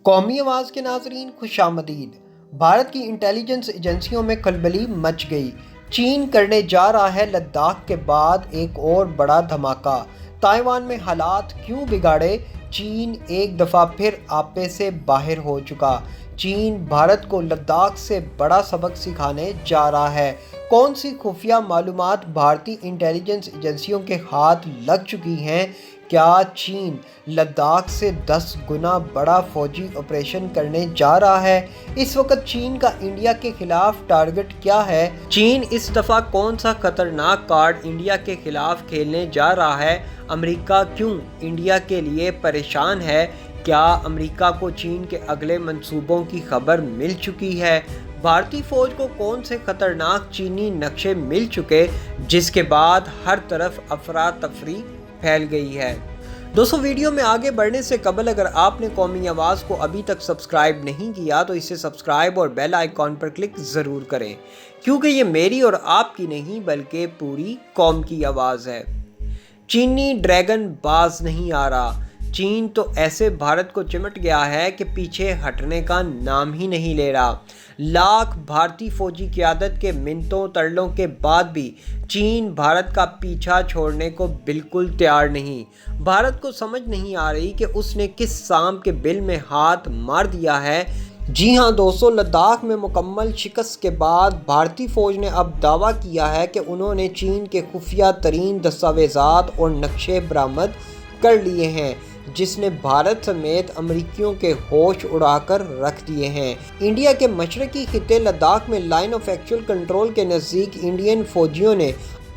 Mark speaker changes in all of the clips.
Speaker 1: قومی آواز کے ناظرین خوش آمدید۔ بھارت کی انٹیلیجنس ایجنسیوں میں کھلبلی مچ گئی۔ چین کرنے جا رہا ہے لداخ کے بعد ایک اور بڑا دھماکہ۔ تائیوان میں حالات کیوں بگاڑے؟ چین ایک دفعہ پھر آپے سے باہر ہو چکا۔ چین بھارت کو لداخ سے بڑا سبق سکھانے جا رہا ہے۔ کون سی خفیہ معلومات بھارتی انٹیلیجنس ایجنسیوں کے ہاتھ لگ چکی ہیں؟ کیا چین لداخ سے 10 گنا بڑا فوجی آپریشن کرنے جا رہا ہے؟ اس وقت چین کا انڈیا کے خلاف ٹارگٹ کیا ہے؟ چین اس دفعہ کون سا خطرناک کارڈ انڈیا کے خلاف کھیلنے جا رہا ہے؟ امریکہ کیوں انڈیا کے لیے پریشان ہے؟ کیا امریکہ کو چین کے اگلے منصوبوں کی خبر مل چکی ہے؟ بھارتی فوج کو کون سے خطرناک چینی نقشے مل چکے جس کے بعد ہر طرف افراتفری پھیل گئی ہے؟ دوستو، ویڈیو میں آگے بڑھنے سے قبل اگر آپ نے قومی آواز کو ابھی تک سبسکرائب نہیں کیا تو اسے سبسکرائب اور بیل آئیکن پر کلک ضرور کریں، کیونکہ یہ میری اور آپ کی نہیں بلکہ پوری قوم کی آواز ہے۔ چینی ڈریگن باز نہیں آ رہا۔ چین تو ایسے بھارت کو چمٹ گیا ہے کہ پیچھے ہٹنے کا نام ہی نہیں لے رہا۔ لاکھ بھارتی فوجی قیادت کے منتوں ترلوں کے بعد بھی چین بھارت کا پیچھا چھوڑنے کو بالکل تیار نہیں۔ بھارت کو سمجھ نہیں آ رہی کہ اس نے کس سانپ کے بل میں ہاتھ مار دیا ہے۔ جی ہاں دوستو، لداخ میں مکمل شکست کے بعد بھارتی فوج نے اب دعویٰ کیا ہے کہ انہوں نے چین کے خفیہ ترین دستاویزات اور نقشے برآمد کر لیے ہیں، جس نے بھارت سمیت امریکیوں کے ہوش اڑا کر رکھ دیے ہیں۔ انڈیا کے مشرقی خطے لداخ میں لائن آف ایکچوئل کنٹرول کے نزدیک انڈین فوجیوں نے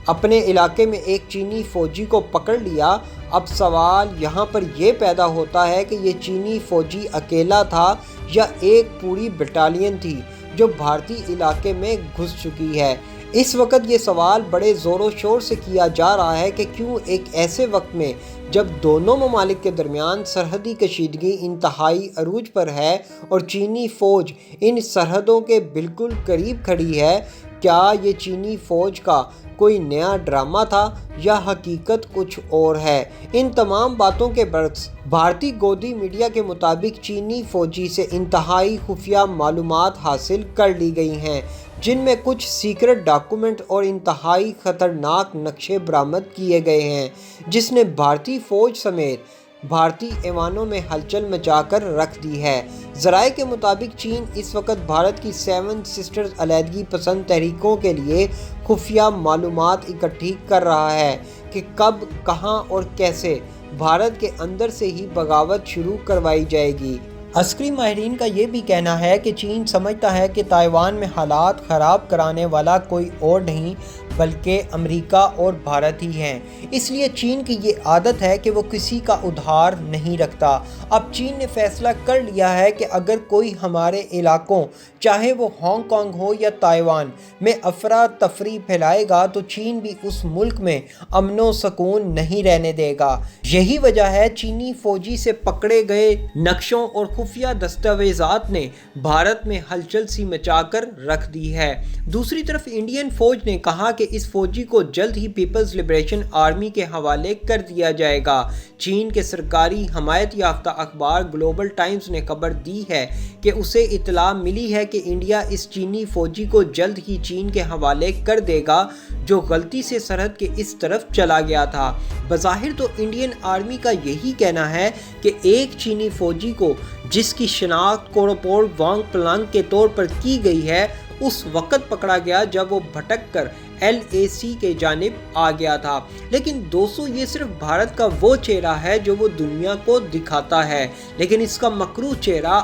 Speaker 1: اپنے علاقے میں ایک چینی فوجی کو پکڑ لیا۔ اب سوال یہاں پر یہ پیدا ہوتا ہے کہ یہ چینی فوجی اکیلا تھا یا ایک پوری بٹالین تھی جو بھارتی علاقے میں گھس چکی ہے؟ اس وقت یہ سوال بڑے زور و شور سے کیا جا رہا ہے کہ کیوں ایک ایسے وقت میں جب دونوں ممالک کے درمیان سرحدی کشیدگی انتہائی عروج پر ہے اور چینی فوج ان سرحدوں کے بالکل قریب کھڑی ہے، کیا یہ چینی فوج کا کوئی نیا ڈرامہ تھا یا حقیقت کچھ اور ہے؟ ان تمام باتوں کے برعکس بھارتی گودی میڈیا کے مطابق چینی فوجی سے انتہائی خفیہ معلومات حاصل کر لی گئی ہیں، جن میں کچھ سیکرٹ ڈاکومنٹ اور انتہائی خطرناک نقشے برآمد کیے گئے ہیں، جس نے بھارتی فوج سمیت بھارتی ایوانوں میں ہلچل مچا کر رکھ دی ہے۔ ذرائع کے مطابق چین اس وقت بھارت کی 7 سسٹرز علیحدگی پسند تحریکوں کے لیے خفیہ معلومات اکٹھی کر رہا ہے کہ کب، کہاں اور کیسے بھارت کے اندر سے ہی بغاوت شروع کروائی جائے گی۔ عسکری ماہرین کا یہ بھی کہنا ہے کہ چین سمجھتا ہے کہ تائیوان میں حالات خراب کرانے والا کوئی اور نہیں بلکہ امریکہ اور بھارت ہی ہیں۔ اس لیے چین کی یہ عادت ہے کہ وہ کسی کا ادھار نہیں رکھتا۔ اب چین نے فیصلہ کر لیا ہے کہ اگر کوئی ہمارے علاقوں، چاہے وہ ہانگ کانگ ہو یا تائیوان، میں افراتفری پھیلائے گا تو چین بھی اس ملک میں امن و سکون نہیں رہنے دے گا۔ یہی وجہ ہے چینی فوجی سے پکڑے گئے نقشوں اور خفیہ دستاویزات نے بھارت میں ہلچل سی مچا کر رکھ دی ہے۔ دوسری طرف انڈین فوج نے کہا کہ اس فوجی کو جلد ہی پیپلز لبریشن آرمی کے حوالے کر دیا جائے گا۔ چین کے سرکاری حمایت یافتہ اخبار گلوبل ٹائمز نے خبر دی ہے کہ اسے اطلاع ملی ہے کہ انڈیا اس چینی فوجی کو جلد ہی چین کے حوالے کر دے گا جو غلطی سے سرحد کے اس طرف چلا گیا تھا۔ بظاہر تو انڈین آرمی کا یہی کہنا ہے کہ ایک چینی فوجی کو جس کی شناخت کوروپور وانگ پلانگ کے طور پر کی گئی ہے اس وقت پکڑا گیا جب وہ بھٹک کر LAC کے جانب آ گیا تھا۔ لیکن دوستو، یہ صرف بھارت کا وہ چہرہ ہے جو وہ دنیا کو دکھاتا ہے، لیکن اس کا مکروہ چہرہ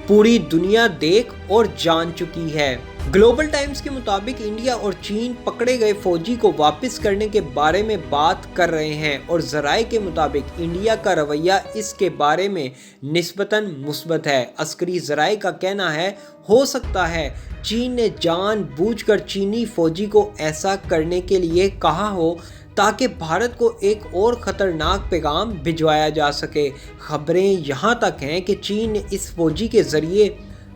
Speaker 1: پوری دنیا دیکھ اور جان چکی ہے۔ گلوبل ٹائمز کے مطابق انڈیا اور چین پکڑے گئے فوجی کو واپس کرنے کے بارے میں بات کر رہے ہیں اور ذرائع کے مطابق انڈیا کا رویہ اس کے بارے میں نسبتاً مثبت ہے۔ عسکری ذرائع کا کہنا ہے، ہو سکتا ہے چین نے جان بوجھ کر چینی فوجی کو ایسا کرنے کے لیے کہا ہو تاکہ بھارت کو ایک اور خطرناک پیغام بھجوایا جا سکے۔ خبریں یہاں تک ہیں کہ چین نے اس فوجی کے ذریعے